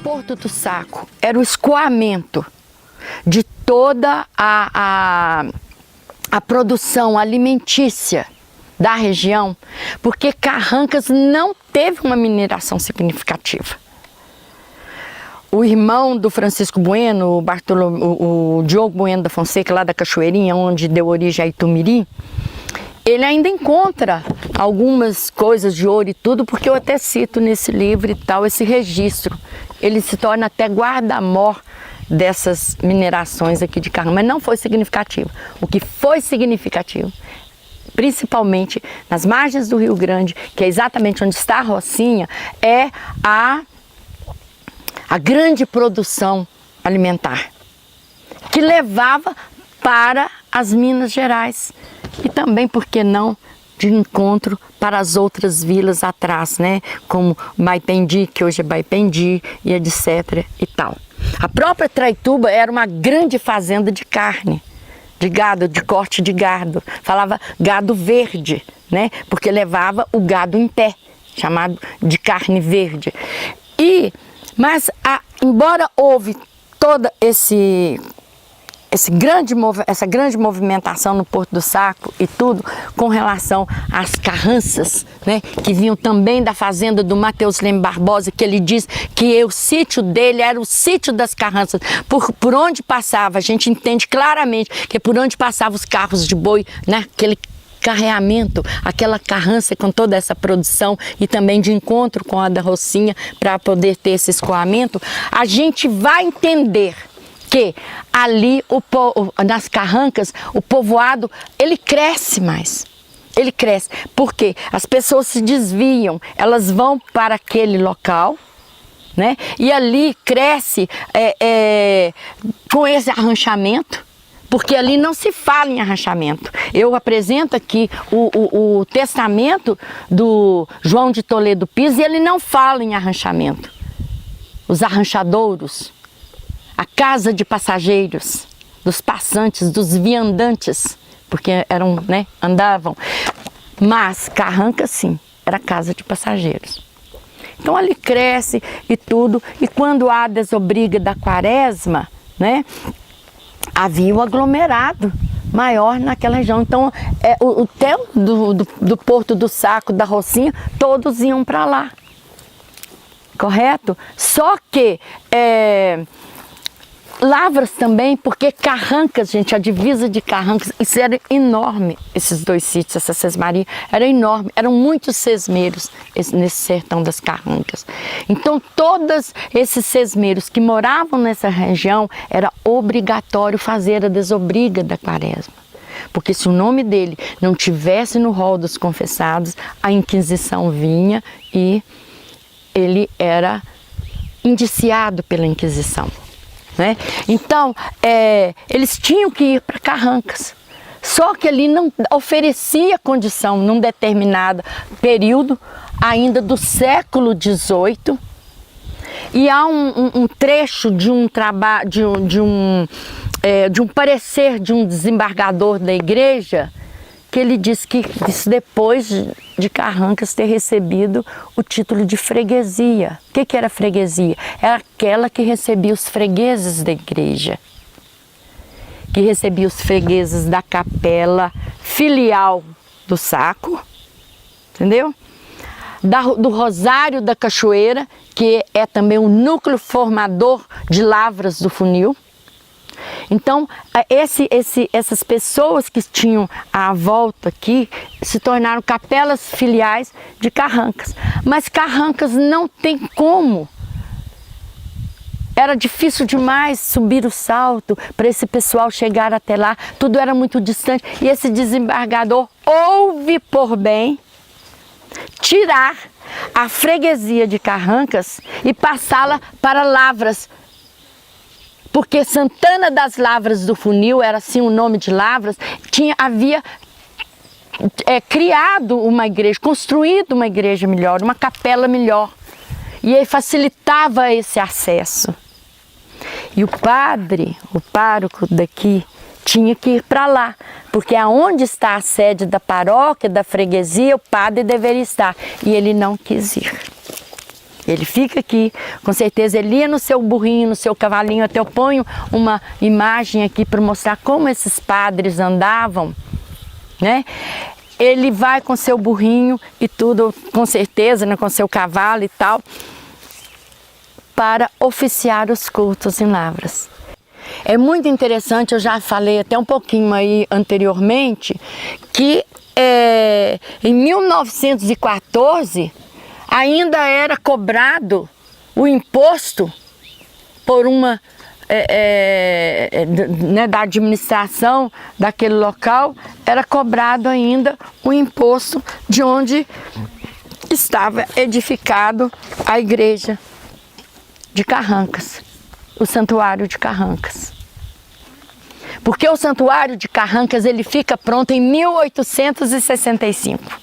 Porto do Saco era o escoamento de toda a produção alimentícia da região, porque Carrancas não teve uma mineração significativa. O irmão do Francisco Bueno, o Diogo Bueno da Fonseca, lá da Cachoeirinha, onde deu origem a Itumiri, ele ainda encontra algumas coisas de ouro e tudo, porque eu até cito nesse livro e tal, esse registro. Ele se torna até guarda-mor dessas minerações aqui de Carrancas, mas não foi significativo. O que foi significativo, principalmente nas margens do Rio Grande, que é exatamente onde está a Rocinha, é a grande produção alimentar, que levava para as Minas Gerais e também, por que não, de encontro para as outras vilas atrás, né? Como Baipendi, que hoje é Baipendi, e etc. e tal. A própria Traituba era uma grande fazenda de carne, de gado, de corte de gado. Falava gado verde, né? Porque levava o gado em pé, chamado de carne verde. Mas embora houve toda essa grande movimentação no Porto do Saco e tudo, com relação às carranças, né, que vinham também da fazenda do Mateus Leme Barbosa, que ele diz que o sítio dele era o sítio das carranças. Por onde passava, a gente entende claramente que por onde passavam os carros de boi, né, aquele carreamento, aquela carrança com toda essa produção e também de encontro com a da Rocinha para poder ter esse escoamento, a gente vai entender que ali, nas Carrancas, o povoado, ele cresce mais. Ele cresce, porque as pessoas se desviam, elas vão para aquele local, né? E ali cresce com esse arranchamento, porque ali não se fala em arranchamento. Eu apresento aqui o testamento do João de Toledo Pires e ele não fala em arranchamento. Os arranchadouros, a casa de passageiros, dos passantes, dos viandantes, porque eram, né, andavam. Mas Carrancas, sim, era casa de passageiros. Então ali cresce e tudo, e quando há a desobriga da Quaresma, né, havia um aglomerado maior naquela região. Então o hotel do Porto do Saco, da Rocinha, todos iam para lá, correto? Só que Lavras também, porque Carrancas, gente, a divisa de Carrancas, isso era enorme, esses dois sítios, essa sesmaria, era enorme, eram muitos sesmeiros nesse sertão das Carrancas. Então, todos esses sesmeiros que moravam nessa região, era obrigatório fazer a desobriga da Quaresma. Porque se o nome dele não tivesse no rol dos confessados, a Inquisição vinha e ele era indiciado pela Inquisição. Né? Então, eles tinham que ir para Carrancas, só que ali não oferecia condição num determinado período, ainda do século XVIII, e há um trecho de um trabalho, de um parecer de um desembargador da igreja, que ele diz que isso depois de Carrancas ter recebido o título de freguesia. O que era freguesia? Era aquela que recebia os fregueses da igreja, que recebia os fregueses da capela filial do Saco, entendeu? do Rosário da Cachoeira, que é também um núcleo formador de lavras do funil. Então, essas pessoas que tinham à volta aqui se tornaram capelas filiais de Carrancas. Mas Carrancas não tem como. Era difícil demais subir o salto para esse pessoal chegar até lá. Tudo era muito distante. E esse desembargador houve por bem tirar a freguesia de Carrancas e passá-la para Lavras. Porque Santana das Lavras do Funil, era assim o nome de Lavras, havia criado uma igreja, construído uma igreja melhor, uma capela melhor. E aí facilitava esse acesso. E o padre, o pároco daqui, tinha que ir para lá, porque aonde está a sede da paróquia, da freguesia, o padre deveria estar. E ele não quis ir. Ele fica aqui, com certeza ele ia no seu burrinho, no seu cavalinho. Até eu ponho uma imagem aqui para mostrar como esses padres andavam, né? Ele vai com seu burrinho e tudo, com certeza, né, com seu cavalo e tal, para oficiar os cultos em Lavras. É muito interessante, eu já falei até um pouquinho aí anteriormente, que em 1914 ainda era cobrado o imposto por uma da administração daquele local, era cobrado ainda o imposto de onde estava edificado a igreja de Carrancas, o santuário de Carrancas. Porque o santuário de Carrancas ele fica pronto em 1865.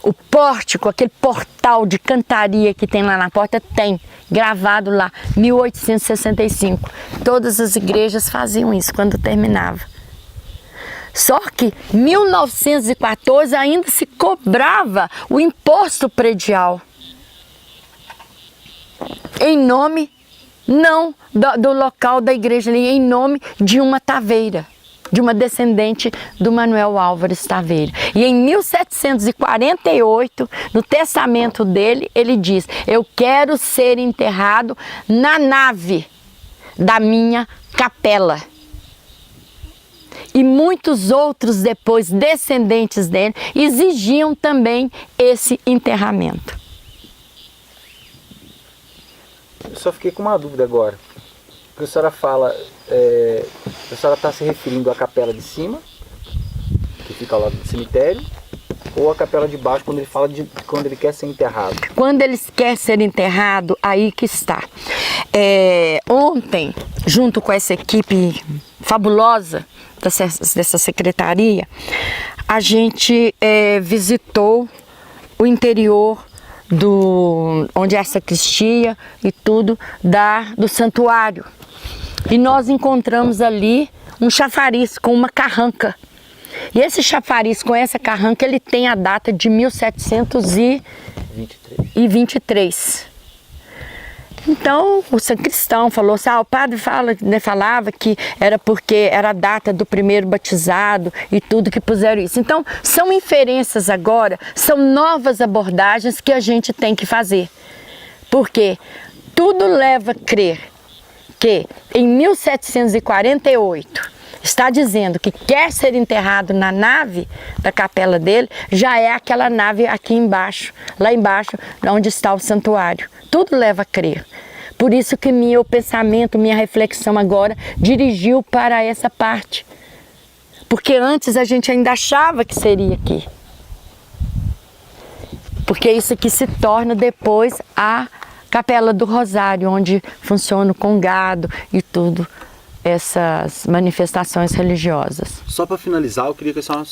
O pórtico, aquele portal de cantaria que tem lá na porta, tem gravado lá, 1865. Todas as igrejas faziam isso quando terminava. Só que em 1914 ainda se cobrava o imposto predial. Em nome, não do local da igreja ali, em nome de uma taveira, de uma descendente do Manuel Álvares Taveira. E em 1748, no testamento dele, ele diz: eu quero ser enterrado na nave da minha capela. E muitos outros depois, descendentes dele, exigiam também esse enterramento. Eu só fiquei com uma dúvida agora. Porque a senhora fala, a senhora está se referindo à capela de cima, que fica lá no cemitério, ou à capela de baixo, quando ele fala de quando ele quer ser enterrado? Quando ele quer ser enterrado, aí que está. Ontem, junto com essa equipe fabulosa dessa secretaria, a gente visitou o interior onde é a sacristia e tudo, do santuário. E nós encontramos ali um chafariz com uma carranca. E esse chafariz com essa carranca, ele tem a data de 1723. Então o sacristão falou assim, o padre falava que era porque era a data do primeiro batizado e tudo que puseram isso. Então são inferências agora, são novas abordagens que a gente tem que fazer. Porque tudo leva a crer que em 1748 está dizendo que quer ser enterrado na nave da capela dele, já é aquela nave aqui embaixo, lá embaixo, onde está o santuário. Tudo leva a crer. Por isso que meu pensamento, minha reflexão agora dirigiu para essa parte. Porque antes a gente ainda achava que seria aqui. Porque isso aqui se torna depois a Capela do Rosário, onde funciona com gado e tudo, essas manifestações religiosas. Só para finalizar, eu queria que a senhora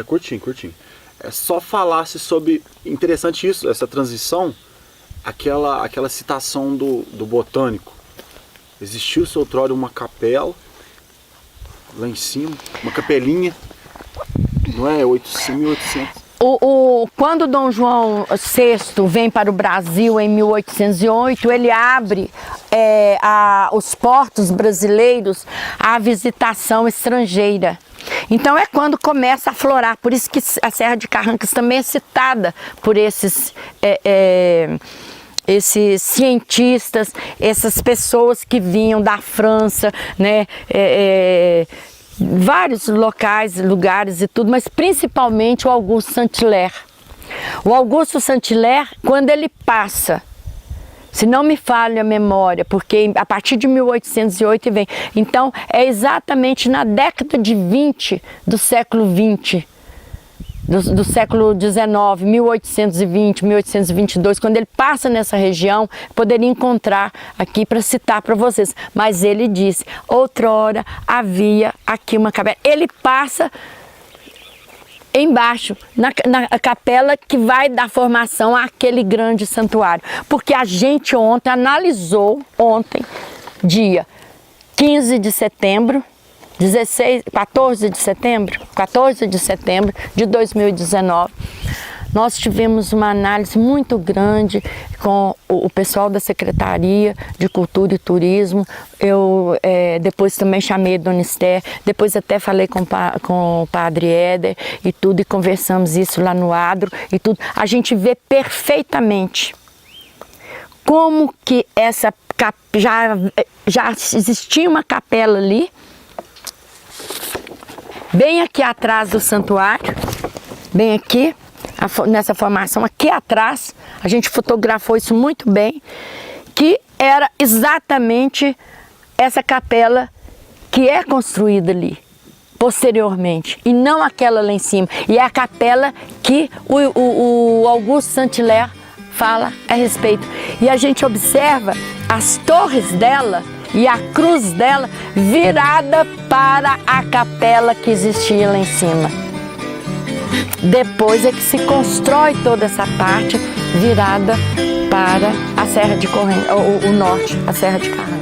curtinho. Só falasse sobre, interessante isso, essa transição, aquela citação do botânico. Existiu-se outrora uma capela, lá em cima, uma capelinha, não é? 1800. Quando Dom João VI vem para o Brasil em 1808, ele abre os portos brasileiros à visitação estrangeira. Então é quando começa a aflorar, por isso que a Serra de Carrancas também é citada por esses cientistas, essas pessoas que vinham da França, né? Vários lugares e tudo, mas principalmente o Auguste Saint-Hilaire. O Auguste Saint-Hilaire, quando ele passa, se não me falha a memória, porque a partir de 1808 vem, então é exatamente na década de 20 do século 20, do século 19, 1820, 1822, quando ele passa nessa região, poderia encontrar aqui para citar para vocês, mas ele disse, outrora havia aqui uma capela. Ele passa embaixo, na capela que vai dar formação àquele grande santuário, porque a gente analisou dia 15 de setembro, 14 de setembro de 2019, nós tivemos uma análise muito grande com o pessoal da Secretaria de Cultura e Turismo. Eu depois também chamei a Dona Esther, depois até falei com o Padre Éder e tudo, e conversamos isso lá no adro e tudo. A gente vê perfeitamente como que já existia uma capela ali, bem aqui atrás do santuário, bem aqui, nessa formação aqui atrás, a gente fotografou isso muito bem, que era exatamente essa capela que é construída ali, posteriormente, e não aquela lá em cima. E é a capela que o Auguste Saint-Hilaire fala a respeito. E a gente observa as torres dela e a cruz dela virada para a capela que existia lá em cima. Depois é que se constrói toda essa parte virada para a Serra de Correntes, o norte, a Serra de Carrancas.